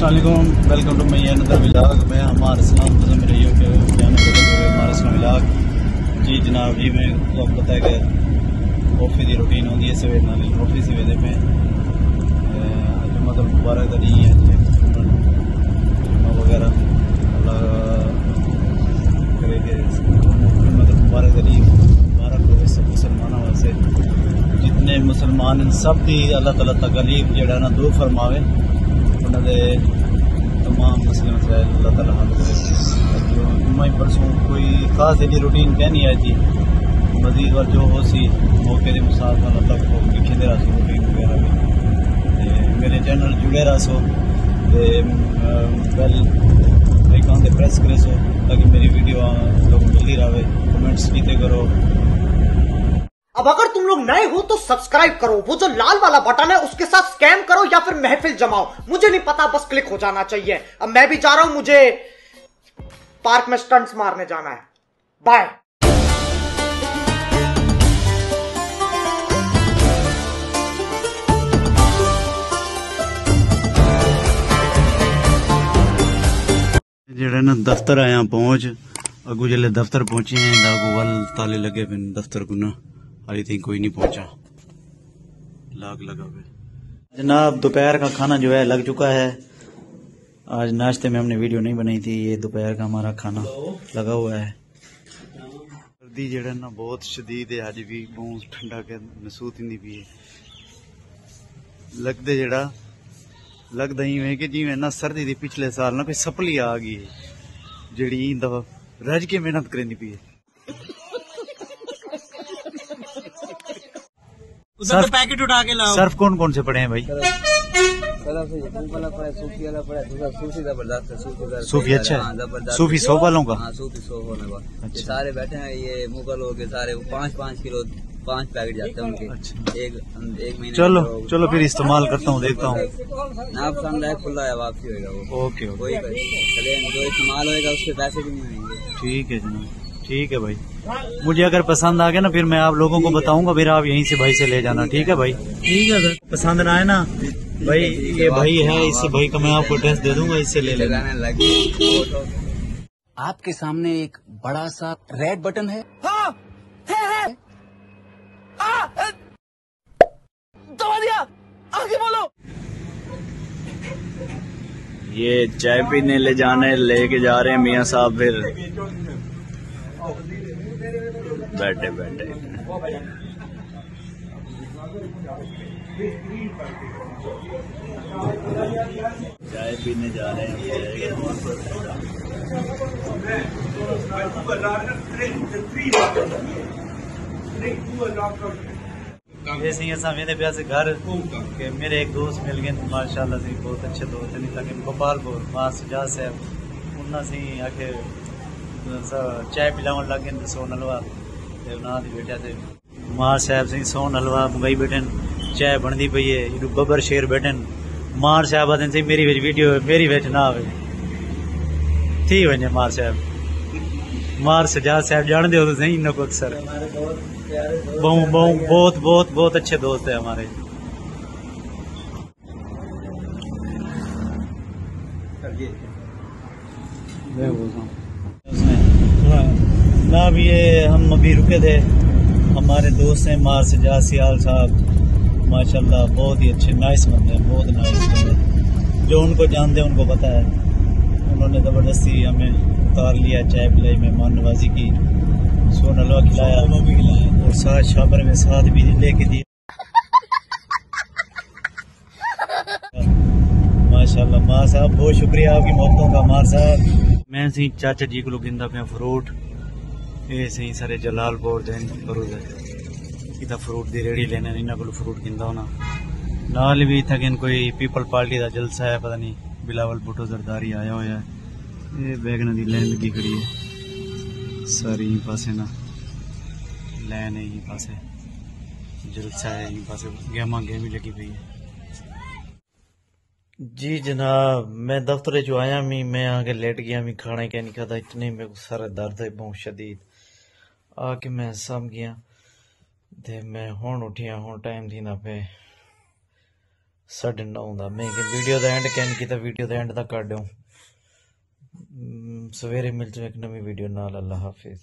अस्सलामुअलैकुम, welcome to my another vlog. मैं हमारे सलाम मेरे यूट्यूब चैनल हमारे सलाम व्लॉग। जी जनाब जी, मैं आपको पता है कि ऑफिस की रूटीन होती है सवेर नाल ऑफिस ही वेदे पे मतलब मुबारक दी है जुम्मा वगैरह अल्लाह करे कि मतलब मुबारक दी मुबारक हो सब मुसलमानों वास्ते। जितने मुसलमान इन सब की अल्लाह ताला तकलीफ जड़ा ना दूर फरमावे, उन्होंने तमाम मसले मसाइल अल्लाह ताला हल करे। जो जुम्मा परसों कोई खास एडी रूटीन कहनी है जी, मजीद और जो हो सी मौके के मुसाफ अल्लाह तक को लिखे दे रहा रूटीन वगैरह भी मेरे चैनल जुड़े रहा सो बेल आइकॉन से प्रेस करे सो ताकि मेरी वीडियो लोग मिलती रहे। कमेंट्स कीते करो। अब अगर तुम लोग नए हो तो सब्सक्राइब करो, वो जो लाल वाला बटन है उसके साथ स्कैम करो या फिर महफिल जमाओ, मुझे नहीं पता, बस क्लिक हो जाना चाहिए। अब मैं भी जा रहा हूं, मुझे पार्क में स्टंट्स मारने जाना है। बाय। जेड़ा ना दफ्तर आया पहुंच अगू जिले दफ्तर पहुंचे हैं वल ताले लगे पे दफ्तर को ना अभी तक कोई नहीं पहुंचा, लाग लगा पे। जनाब दोपहर का खाना जो है लग चुका है। आज नाश्ते में हमने वीडियो नहीं बनाई थी, ये दोपहर का हमारा खाना लगा हुआ है। सर्दी जेड़ा ना बहुत शदीद है, आज भी बहुत ठंडा के महसूस ही नहीं पी लगते जेड़ा लगता ही है कि जिमें ना सर्दी दी पिछले साल ना कोई सपली आ गई है जेड़ी दफा रज के मेहनत करेंदी पी है। उधर तो पैकेट उठा के लाओ। सर्फ कौन कौन से पड़े हैं भाई? सूफी अच्छा है, सूफी 100 वालों का। सूफी 100 वालों का। अच्छा। सारे बैठे हैं, ये मुगल हो गए सारे 5-5 किलो 5 पैकेट जाते हैं उनके। अच्छा। एक महीने। चलो फिर इस्तेमाल करता हूँ, देखता हूँ। ना पसंद है खुला है वापसी होगा वो। ओके कोई जो इस्तेमाल होगा उसके पैसे भी नहीं होंगे। ठीक है जनाब, ठीक है भाई। मुझे अगर पसंद आ गया ना फिर मैं आप लोगों को बताऊंगा, फिर आप यहीं से भाई से ले जाना। ठीक है भाई? ठीक है सर। पसंद ना आए ना भाई, ये भाई है, इससे भाई का मैं आपको एड्रेस दे दूंगा, इससे ले लेना। आपके सामने एक बड़ा सा रेड बटन है। हाँ, है। दबा दिया, आगे बोलो। ये चाय पीने ले जाने लेके जा रहे हैं मियाँ साहब, फिर बैठे चाय पीने जा रहे हैं। ऐसे ही असा मेरे प्यासे घर के मेरे एक दोस्त मिल गए माशाल्लाह से, बहुत अच्छे दोस्त हैं। ताकि गोपालपुर मां सुजात साहब उन्ना से आके चाय पिलावन लग गए सोन हलवा बैठा थे। मां साहब से सोन हलवा मंगाई बैठे, चाय बनती पई है। बबर शेर बैठे मार साहब आते से मेरी वीडियो मेरी बिच ना आवे ठीक वजे। मार साहब मार सुजात साहब जानते हो तो सही इनको को अक्सर बहुत अच्छे दोस्त है हमारे। ना भी ये हम अभी रुके थे, हमारे दोस्त हैं मार सुजात सियाल साहब, माशाल्लाह बहुत ही अच्छे नाइस बंदे हैं, बहुत नाइस बंदे। जो उनको जानते हैं उनको पता है, उन्होंने ज़बरदस्ती हमें उतार लिया, चाय पिलाई, मेहमान नवाजी की, सोन हलवा खिलाया और साथ शाबर में साथ भी लेके दिया। माशाल्लाह मां साहब बहुत शुक्रिया आपकी मोहब्बतों का। मार साहब मैं सी चाचा जी को गिंदा पे फ्रूट, ये सही सारे जलालपुर देन इतना फ्रूट दी रेड़ी लेने इन्हों को फ्रूट गिंदा होना। नाल भी इतना कोई पीपल पार्टी का जलसा है, पता नहीं बिलावल भुट्टो जरदारी आया हुआ है। ये बैगन की लैन लगी खड़ी है सारी यहीं पासे ना लैन है, यहीं पासे जलसा है, यहीं पासे गेमा गेमी लगी हुई है। जी जनाब मैं दफ्तर जो आया मैं आके लेट गया, खाना क्या नहीं खाता, इतने मेरे को सारा दर्द है बहुत शदीद। आके मैं सम गया ते मैं हुण उठिया, हुण टाइम थी ना पे 9:30 ਦਾ ਮੈਂ ਕਿ ਵੀਡੀਓ ਦਾ ਐਂਡ ਕਹਿਣ ਕੀਤਾ ਵੀਡੀਓ ਦਾ ਐਂਡ ਤੱਕ ਕਰ ਦਿਓ ਸਵੇਰੇ ਮਿਲ ਜਾਓ ਇੱਕ ਨਵੀਂ ਵੀਡੀਓ ਨਾਲ ਅੱਲਾ ਹਾਫਿਜ਼